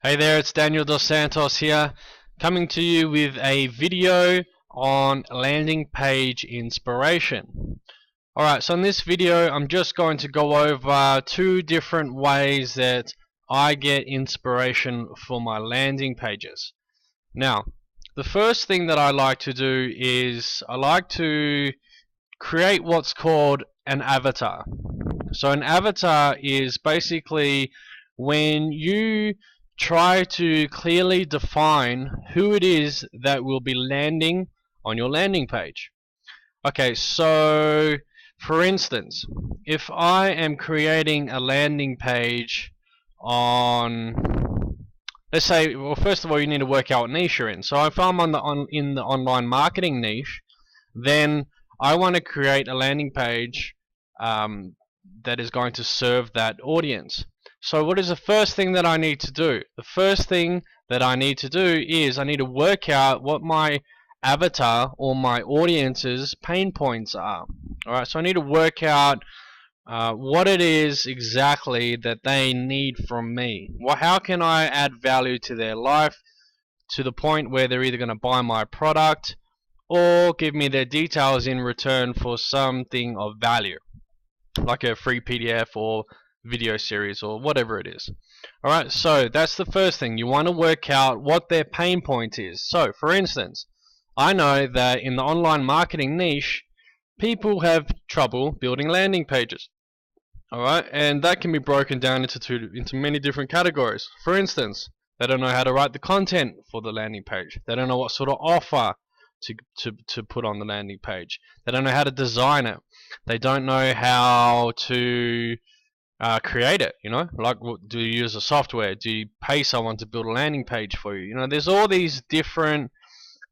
Hey there, it's Daniel Dos Santos here, coming to you with a video on landing page inspiration. Alright, so in this video I'm just going to go over two different ways that I get inspiration for my landing pages. Now, the first thing that I like to do is I like to create what's called an avatar. So an avatar is basically when you try to clearly define who it is that will be landing on your landing page. Okay, so for instance, if I am creating a landing page on, let's say, well, first of all, you need to work out what niche you're in. So if I'm in the online marketing niche, then I want to create a landing page that is going to serve that audience. So what is the first thing that I need to do? The first thing that I need to do is I need to work out what my avatar or my audience's pain points are. Alright, so I need to work out what it is exactly that they need from me. Well, how can I add value to their life to the point where they're either going to buy my product or give me their details in return for something of value, like a free PDF or video series or whatever it is. Alright, so that's the first thing. You want to work out what their pain point is. So, for instance, I know that in the online marketing niche, people have trouble building landing pages. Alright, and that can be broken down into many different categories. For instance, they don't know how to write the content for the landing page. They don't know what sort of offer to put on the landing page. They don't know how to design it. They don't know how to create it, like, do you use a software? Do you pay someone to build a landing page for you? There's all these different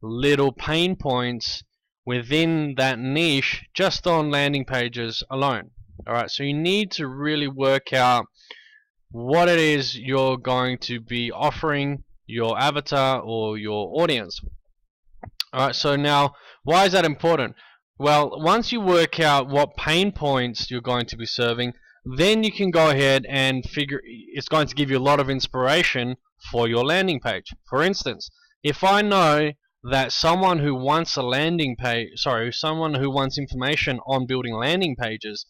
little pain points within that niche just on landing pages alone. Alright, so you need to really work out what it is you're going to be offering your avatar or your audience. Alright, so now, why is that important? Well, once you work out what pain points you're going to be serving, then you can go ahead and figure, it's going to give you a lot of inspiration for your landing page. For instance, if I know that someone who wants a landing page, someone who wants information on building landing pages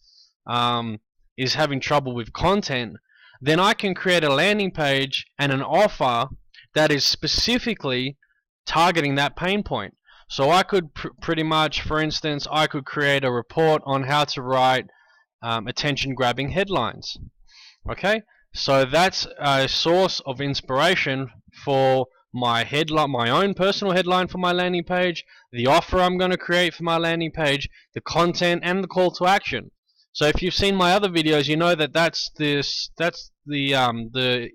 is having trouble with content, then I can create a landing page and an offer that is specifically targeting that pain point. So I could pretty much, for instance, I could create a report on how to write attention-grabbing headlines. Okay, so that's a source of inspiration for my headline, my own personal headline for my landing page, the offer I'm going to create for my landing page, the content, and the call to action. So if you've seen my other videos, you know that that's the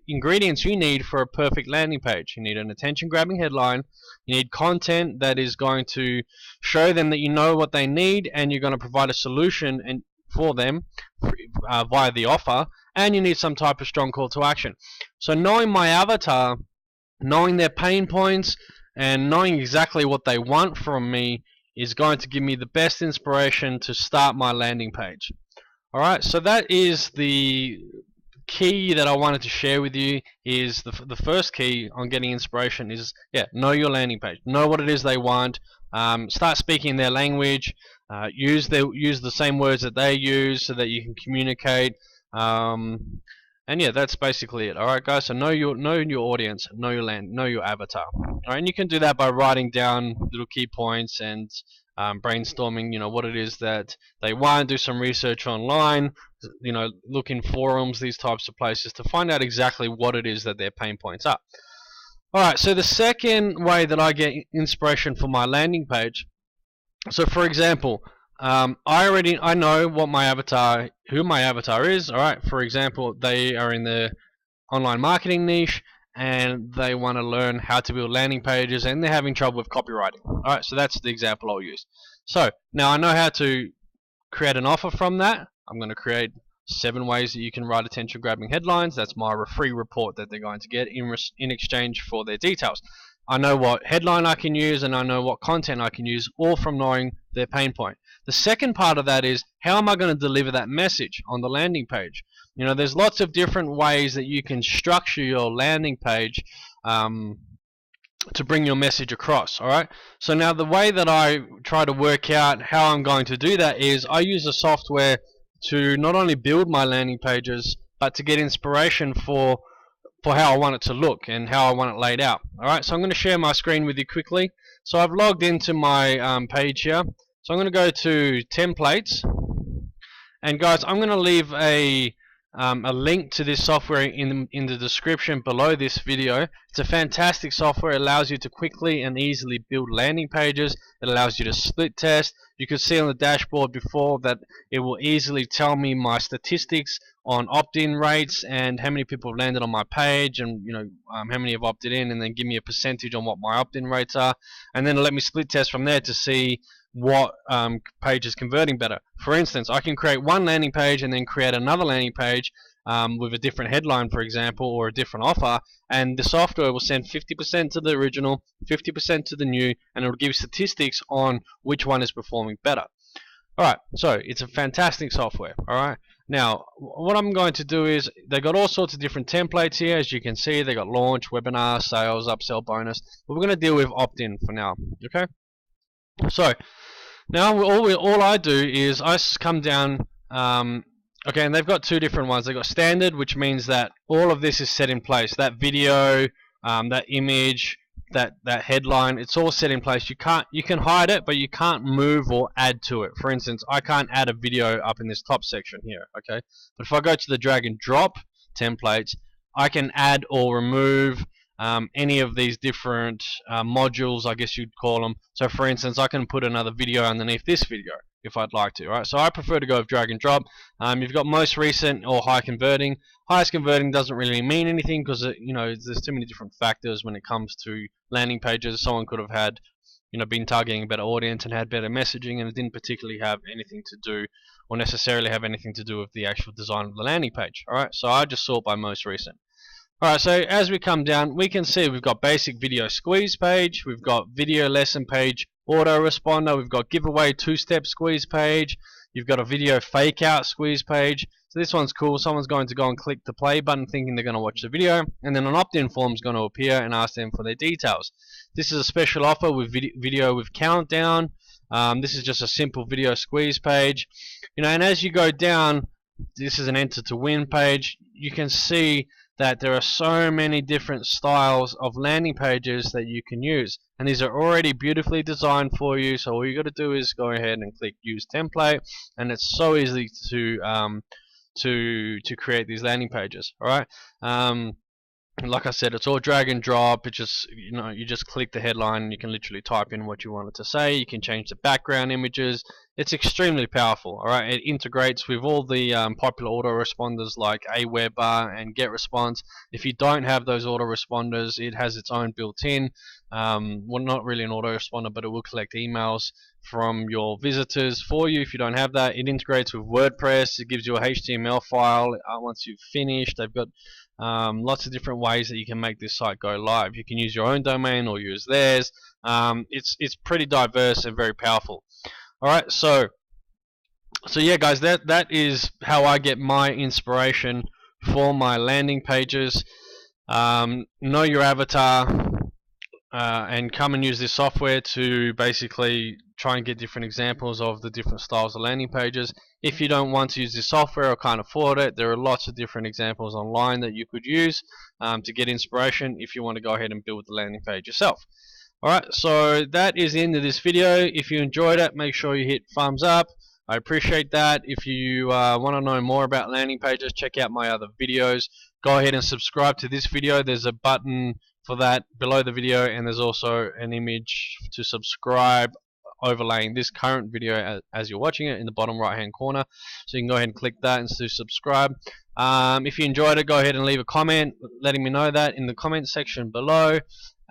ingredients you need for a perfect landing page. You need an attention-grabbing headline. You need content that is going to show them that you know what they need, and you're going to provide a solution for them via the offer, and you need some type of strong call to action. So knowing my avatar, knowing their pain points, and knowing exactly what they want from me is going to give me the best inspiration to start my landing page. Alright, so that is the key that I wanted to share with you. Is the first key on getting inspiration is, know your landing page, know what it is they want, start speaking their language, use the same words that they use so that you can communicate, and that's basically it. Alright guys, so know your audience, know your avatar. Alright, and you can do that by writing down little key points and brainstorming, what it is that they want. Do some research online, look in forums, these types of places to find out exactly what it is that their pain points are. Alright, so the second way that I get inspiration for my landing page, so for example, I know what who my avatar is. Alright, for example, they are in the online marketing niche and they want to learn how to build landing pages and they're having trouble with copywriting. Alright, so that's the example I'll use. So now I know how to create an offer from that. I'm going to create 7 ways that you can write attention grabbing headlines. That's my free report that they're going to get in exchange for their details. I know what headline I can use, and I know what content I can use, all from knowing their pain point. The second part of that is, how am I going to deliver that message on the landing page? You know, there's lots of different ways that you can structure your landing page to bring your message across. Alright, so now the way that I try to work out how I'm going to do that is I use a software to not only build my landing pages, but to get inspiration for how I want it to look and how I want it laid out. Alright, so I'm going to share my screen with you quickly. So I've logged into my page here. So I'm going to go to templates, and guys, I'm going to leave a link to this software in the description below this video. It's a fantastic software. It allows you to quickly and easily build landing pages. It allows you to split test. You could see on the dashboard before that it will easily tell me my statistics on opt-in rates and how many people have landed on my page, and how many have opted in, and then give me a percentage on what my opt-in rates are, and then let me split test from there to see what page is converting better. For instance, I can create one landing page and then create another landing page with a different headline, for example, or a different offer, and the software will send 50% to the original, 50% to the new, and it will give statistics on which one is performing better. Alright, so it's a fantastic software. Alright, now what I'm going to do is, they've got all sorts of different templates here. As you can see, they got launch, webinar, sales, upsell, bonus, but we're going to deal with opt-in for now. Okay, so now all I do is I come down, okay, and they've got two different ones. They've got standard, which means that all of this is set in place. That video, that image, that headline, it's all set in place. You can hide it, but you can't move or add to it. For instance, I can't add a video up in this top section here, okay? But if I go to the drag and drop templates, I can add or remove any of these different modules, I guess you'd call them. So for instance, I can put another video underneath this video if I'd like to. Right? So I prefer to go with drag and drop. You've got most recent or high converting. Highest converting doesn't really mean anything because there's too many different factors when it comes to landing pages. Someone could have had been targeting a better audience and had better messaging, and it didn't particularly have anything to do, or necessarily have anything to do with the actual design of the landing page. Alright, so I just sort by most recent. Alright, so as we come down, we can see we've got basic video squeeze page, we've got video lesson page, autoresponder, we've got giveaway two-step squeeze page, you've got a video fake out squeeze page. So this one's cool. Someone's going to go and click the play button thinking they're going to watch the video, and then an opt-in form is going to appear and ask them for their details. This is a special offer with video with countdown. This is just a simple video squeeze page. And as you go down, this is an enter to win page. You can see that there are so many different styles of landing pages that you can use, and these are already beautifully designed for you. So all you got to do is go ahead and click use template, and it's so easy to create these landing pages. Alright, like I said, it's all drag and drop. It just you just click the headline and you can literally type in what you want it to say. You can change the background images. It's extremely powerful. Alright, it integrates with all the popular autoresponders like Aweber and GetResponse. If you don't have those autoresponders, it has its own built-in, well, not really an autoresponder, but it will collect emails from your visitors for you. If you don't have that, it integrates with WordPress. It gives you a HTML file once you've finished. They've got lots of different ways that you can make this site go live. You can use your own domain or use theirs. It's pretty diverse and very powerful. Alright, so yeah guys, that is how I get my inspiration for my landing pages. Know your avatar, and come and use this software to basically try and get different examples of the different styles of landing pages. If you don't want to use this software or can't afford it, there are lots of different examples online that you could use to get inspiration if you want to go ahead and build the landing page yourself. Alright, so that is the end of this video. If you enjoyed it, make sure you hit thumbs up. I appreciate that. If you want to know more about landing pages, check out my other videos. Go ahead and subscribe to this video. There's a button for that below the video, and there's also an image to subscribe overlaying this current video as you're watching it in the bottom right hand corner, so you can go ahead and click that and to subscribe. If you enjoyed it, go ahead and leave a comment letting me know that in the comment section below,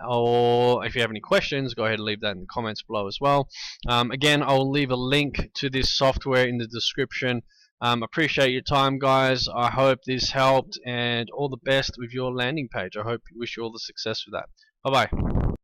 or if you have any questions, go ahead and leave that in the comments below as well. Again, I'll leave a link to this software in the description. Appreciate your time, guys. I hope this helped, and all the best with your landing page. I wish you all the success with that. Bye bye.